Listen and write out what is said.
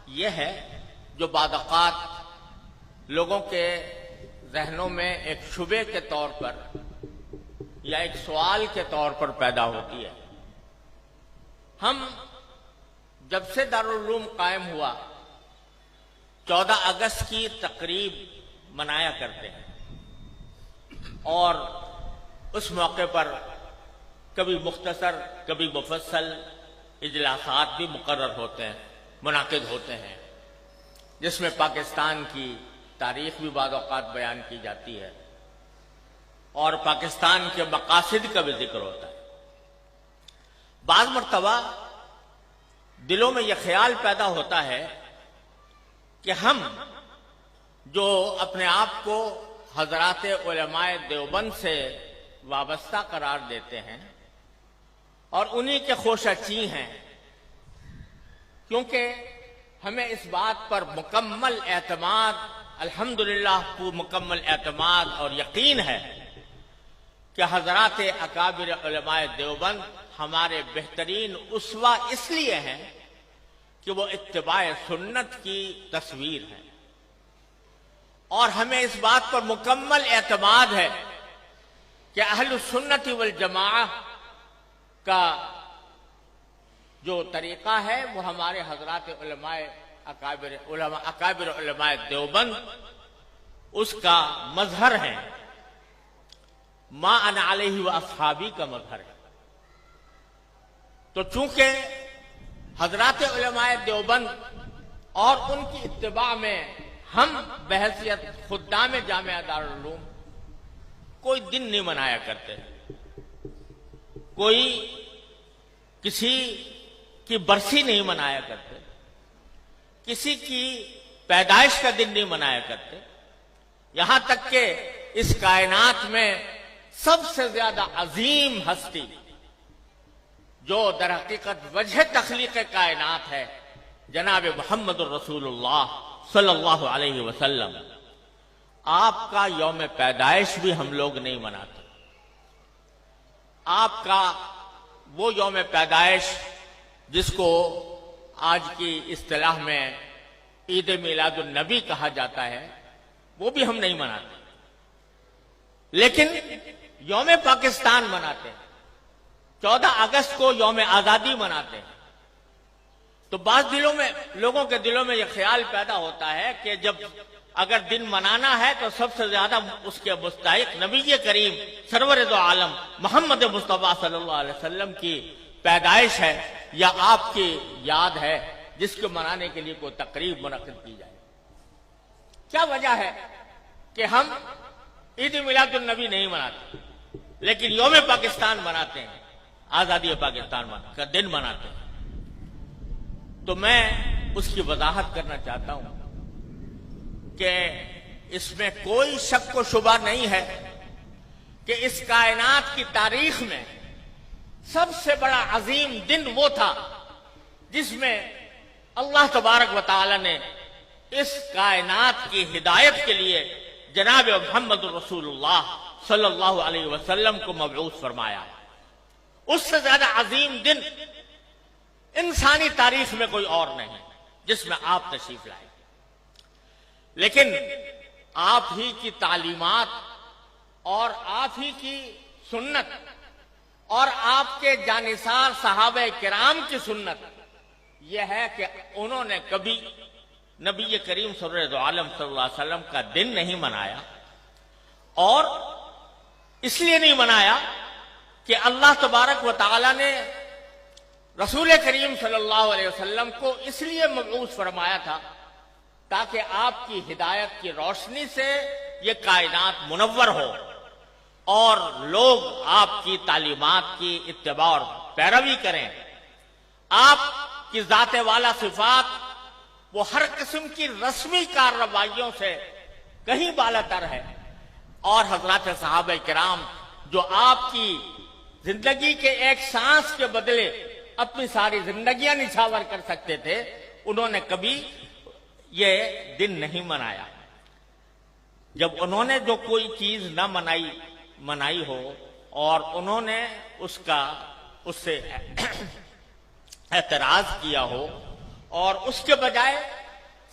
یہ ہے جو بعض اوقات لوگوں کے ذہنوں میں ایک شبے کے طور پر یا ایک سوال کے طور پر پیدا ہوتی ہے۔ ہم جب سے دارالعلوم قائم ہوا 14 اگست کی تقریب منایا کرتے ہیں، اور اس موقع پر کبھی مختصر کبھی مفصل اجلاسات بھی مقرر ہوتے ہیں، منعقد ہوتے ہیں، جس میں پاکستان کی تاریخ بھی بعض اوقات بیان کی جاتی ہے اور پاکستان کے مقاصد کا بھی ذکر ہوتا ہے۔ بعض مرتبہ دلوں میں یہ خیال پیدا ہوتا ہے کہ ہم جو اپنے آپ کو حضرات علماء دیوبند سے وابستہ قرار دیتے ہیں اور انہی کے خوشہ چی ہیں، کیونکہ ہمیں اس بات پر مکمل اعتماد، الحمدللہ مکمل اعتماد اور یقین ہے کہ حضرات اکابر علماء دیوبند ہمارے بہترین اسوہ اس لیے ہیں کہ وہ اتباع سنت کی تصویر ہے، اور ہمیں اس بات پر مکمل اعتماد ہے کہ اہل السنت والجماعہ کا جو طریقہ ہے وہ ہمارے حضرات اکابر علماء دیوبند اس کا مظہر ہے، ما انا علیہ و اصحابی کا مظہر ہے۔ تو چونکہ حضرات علماء دیوبند اور ان کی اتباع میں ہم بحیثیت خدام جامعہ دارالعلوم کوئی دن نہیں منایا کرتے، کوئی کسی کی برسی نہیں منایا کرتے، کسی کی پیدائش کا دن نہیں منایا کرتے، یہاں تک کہ اس کائنات میں سب سے زیادہ عظیم ہستی جو در حقیقت وجہ تخلیق کائنات ہے، جناب محمد الرسول اللہ صلی اللہ علیہ وسلم، آپ کا یوم پیدائش بھی ہم لوگ نہیں مناتے۔ آپ کا وہ یوم پیدائش جس کو آج کی اصطلاح میں عید میلاد النبی کہا جاتا ہے، وہ بھی ہم نہیں مناتے، لیکن یوم پاکستان مناتے ہیں، 14 اگست کو یوم آزادی مناتے ہیں۔ تو بعض لوگوں کے دلوں میں یہ خیال پیدا ہوتا ہے کہ جب اگر دن منانا ہے تو سب سے زیادہ اس کے مستحق نبی کریم سرور دو عالم محمد مصطفیٰ صلی اللہ علیہ وسلم کی پیدائش ہے یا آپ کی یاد ہے، جس کو منانے کے لیے کوئی تقریب منعقد کی جائے۔ کیا وجہ ہے کہ ہم عید میلاد النبی نہیں مناتے لیکن یوم پاکستان مناتے ہیں، آزادی پاکستان کا دن مناتے ہیں؟ تو میں اس کی وضاحت کرنا چاہتا ہوں کہ اس میں کوئی شک و شبہ نہیں ہے کہ اس کائنات کی تاریخ میں سب سے بڑا عظیم دن وہ تھا جس میں اللہ تبارک و تعالی نے اس کائنات کی ہدایت کے لیے جناب محمد رسول اللہ صلی اللہ علیہ وسلم کو مبعوث فرمایا۔ اس سے زیادہ عظیم دن انسانی تاریخ میں کوئی اور نہیں جس میں آپ تشریف لائے، لیکن آپ ہی کی تعلیمات اور آپ ہی کی سنت اور آپ کے جانثار صحابہ کرام کی سنت یہ ہے کہ انہوں نے کبھی نبی کریم سرور عالم صلی اللہ علیہ وسلم کا دن نہیں منایا، اور اس لیے نہیں منایا کہ اللہ تبارک و تعالی نے رسول کریم صلی اللہ علیہ وسلم کو اس لیے مبعوث فرمایا تھا تاکہ آپ کی ہدایت کی روشنی سے یہ کائنات منور ہو اور لوگ آپ کی تعلیمات کی اتباع اور پیروی کریں۔ آپ کی ذات والا صفات وہ ہر قسم کی رسمی کارروائیوں سے کہیں بالا تر ہے، اور حضرات صحابہ کرام جو آپ کی زندگی کے ایک سانس کے بدلے اپنی ساری زندگیاں نچھاور کر سکتے تھے، انہوں نے کبھی یہ دن نہیں منایا۔ جب انہوں نے جو کوئی چیز نہ منائی ہو اور انہوں نے اس سے اعتراض کیا ہو اور اس کے بجائے